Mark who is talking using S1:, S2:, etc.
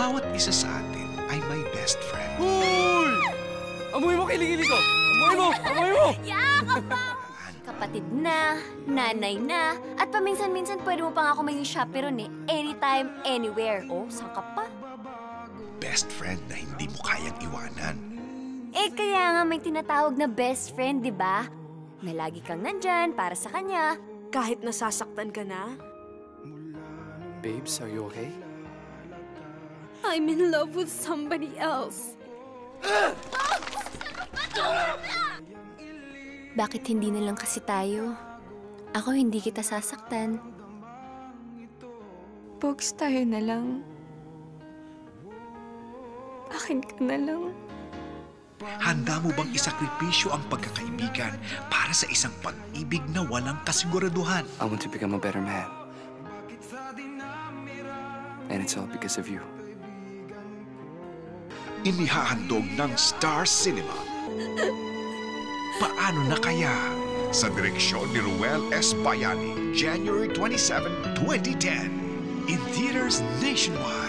S1: bawat isa sa atin ay may best friend.
S2: Hoy! Amoy mo kiling-kiling ko! Amoy mo! Amoy mo!
S3: Yakap pa! Kapatid na, nanay na, at paminsan-minsan pwede mo pa nga ako maging chaperon eh. Anytime, anywhere. Oh, saan ka pa?
S1: Best friend na hindi mo kayang iwanan.
S3: Eh, kaya nga may tinatawag na best friend, di ba? Na lagi kang nandyan para sa kanya.
S4: Kahit nasasaktan ka na?
S2: Babes, are you okay?
S4: I'm in love with somebody else.
S3: Bakit hindi na lang kasi tayo? Ako hindi kita sasaktan.
S4: Bogs, tayo na lang. Akin ka na lang.
S1: Handa mo bang isakripisyo ang pagkakaibigan para sa isang pag-ibig na walang kasiguraduhan?
S2: I want to become a better man. And it's all because of you.
S1: Inihahandog ng Star Cinema. Paano na kaya? Sa direksyon ni Ruel S. Bayani, January 27, 2010. In theaters nationwide.